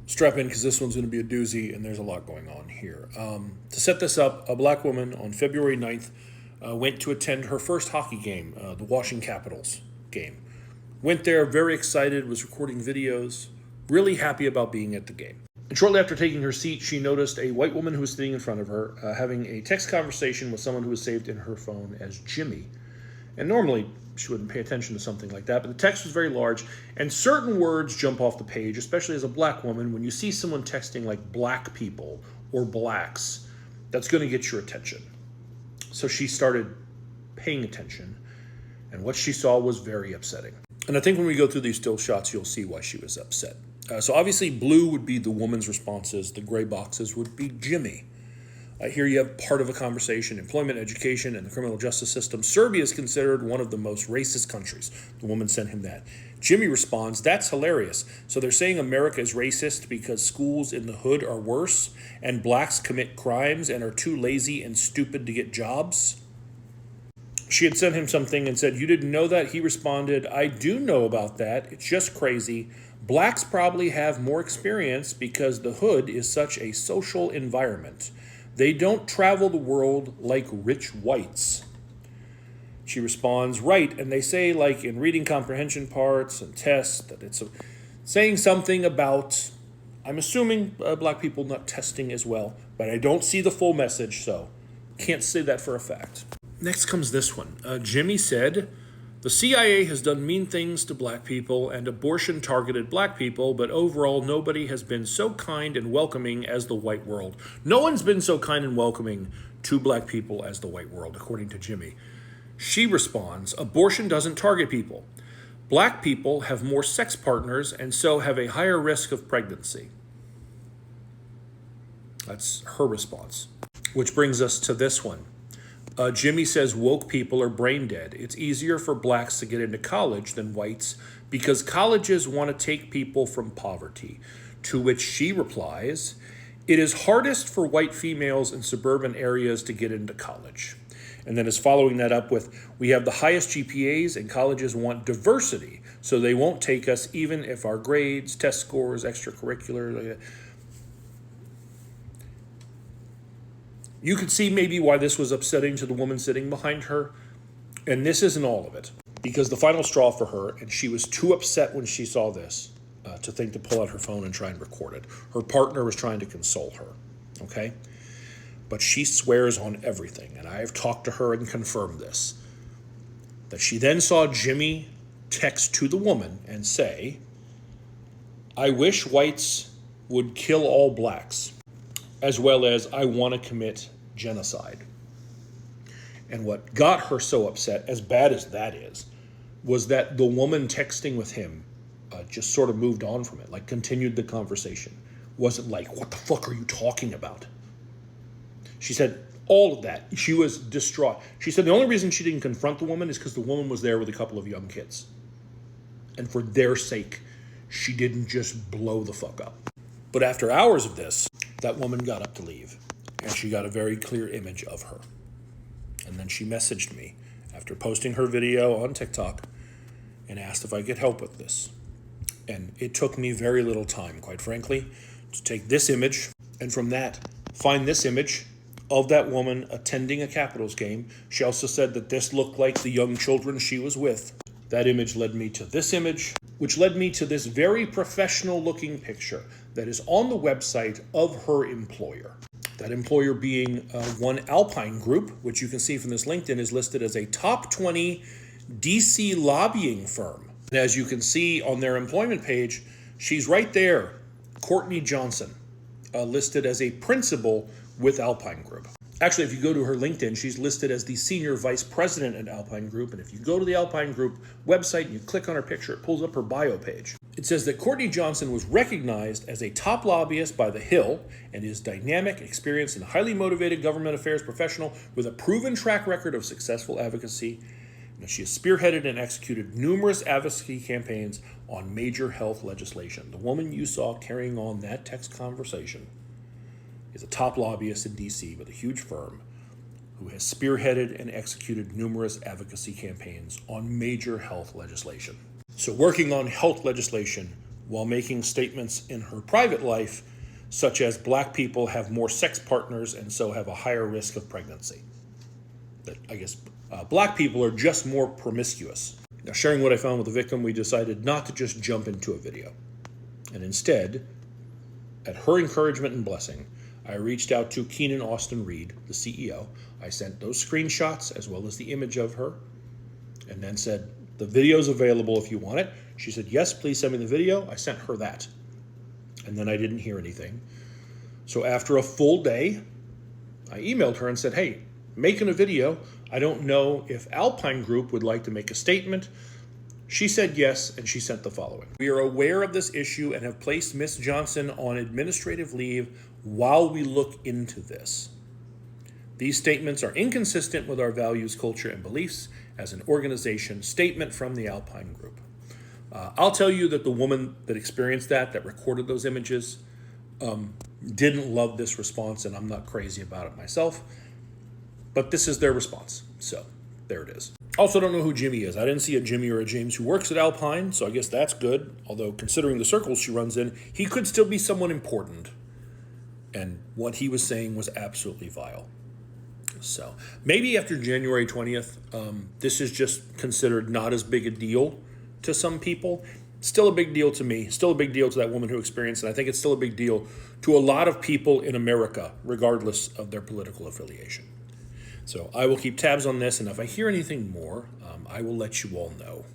Strap in because this one's going to be a doozy and there's a lot going on here. To set this up, a black woman on February 9th went to attend her first hockey game, the Washington Capitals game. Went there very excited, was recording videos, really happy about being at the game. And shortly after taking her seat, she noticed a white woman who was sitting in front of her having a text conversation with someone who was saved in her phone as Jimmy. And normally, she wouldn't pay attention to something like that, but the text was very large, and certain words jump off the page, especially as a black woman. When you see someone texting like black people or blacks, that's going to get your attention. So she started paying attention, and what she saw was very upsetting. And I think when we go through these still shots, you'll see why she was upset. So obviously, blue would be the woman's responses. The gray boxes would be Jimmy. Here you have part of a conversation: employment, education, and the criminal justice system. Serbia is considered one of the most racist countries. The woman sent him that. Jimmy responds, "That's hilarious. So they're saying America is racist because schools in the hood are worse and blacks commit crimes and are too lazy and stupid to get jobs?" She had sent him something and said, "You didn't know that?" He responded, "I do know about that. It's just crazy. Blacks probably have more experience because the hood is such a social environment. They don't travel the world like rich whites." She responds, "Right, and they say like in reading comprehension parts and tests that it's saying something about, I'm assuming black people not testing as well, but I don't see the full message, so can't say that for a fact." Next comes this one. Jimmy said, "The CIA has done mean things to black people and abortion targeted black people, but overall nobody has been so kind and welcoming as the white world." No one's been so kind and welcoming to black people as the white world, according to Jimmy. She responds, "Abortion doesn't target people. Black people have more sex partners and so have a higher risk of pregnancy." That's her response. Which brings us to this one. Jimmy says woke people are brain dead. It's easier for blacks to get into college than whites because colleges want to take people from poverty. To which she replies, "It is hardest for white females in suburban areas to get into college." And then is following that up with, "We have the highest GPAs and colleges want diversity, so they won't take us even if our grades, test scores, extracurricular." You could see maybe why this was upsetting to the woman sitting behind her. And this isn't all of it, because the final straw for her, and she was too upset when she saw this to think to pull out her phone and try and record it. Her partner was trying to console her, okay? But she swears on everything, and I have talked to her and confirmed this, that she then saw Jimmy text to the woman and say, "I wish whites would kill all blacks, as well as I want to commit genocide." And what got her so upset, as bad as that is, was that the woman texting with him just sort of moved on from it, like continued the conversation. Wasn't like, "What the fuck are you talking about?" She said all of that. She was distraught. She said the only reason she didn't confront the woman is because the woman was there with a couple of young kids. And for their sake, she didn't just blow the fuck up. But after hours of this, that woman got up to leave, and she got a very clear image of her. And then she messaged me after posting her video on TikTok and asked if I could help with this. And it took me very little time, quite frankly, to take this image, and from that, find this image of that woman attending a Capitals game. She also said that this looked like the young children she was with. That image led me to this image, which led me to this very professional-looking picture that is on the website of her employer. That employer being one Alpine Group, which you can see from this LinkedIn is listed as a top 20 DC lobbying firm. And as you can see on their employment page, she's right there, Courtney Johnson, listed as a principal with Alpine Group. Actually, if you go to her LinkedIn, she's listed as the senior vice president at Alpine Group. And if you go to the Alpine Group website and you click on her picture, it pulls up her bio page. It says that Courtney Johnson was recognized as a top lobbyist by The Hill and is dynamic, experienced, and highly motivated government affairs professional with a proven track record of successful advocacy. And she has spearheaded and executed numerous advocacy campaigns on major health legislation. The woman you saw carrying on that text conversation is a top lobbyist in D.C. with a huge firm who has spearheaded and executed numerous advocacy campaigns on major health legislation. So working on health legislation while making statements in her private life, such as black people have more sex partners and so have a higher risk of pregnancy. That I guess black people are just more promiscuous. Now, sharing what I found with the victim, we decided not to just jump into a video. And instead, at her encouragement and blessing, I reached out to Keenan Austin Reed, the CEO. I sent those screenshots as well as the image of her, and then said, the video's available if you want it. She said, yes, please send me the video. I sent her that. And then I didn't hear anything. So after a full day, I emailed her and said, hey, making a video. I don't know if Alpine Group would like to make a statement. She said yes, and she sent the following. We are aware of this issue and have placed Ms. Johnson on administrative leave while we look into this. These statements are inconsistent with our values, culture, and beliefs as an organization. Statement from the Alpine Group. I'll tell you that the woman that experienced that recorded those images, didn't love this response, and I'm not crazy about it myself. But this is their response. So there it is. Also don't know who Jimmy is. I didn't see a Jimmy or a James who works at Alpine, so I guess that's good. Although considering the circles she runs in, he could still be someone important. And what he was saying was absolutely vile. So maybe after January 20th, this is just considered not as big a deal to some people. Still a big deal to me. Still a big deal to that woman who experienced it. I think it's still a big deal to a lot of people in America, regardless of their political affiliation. So I will keep tabs on this, and if I hear anything more, I will let you all know.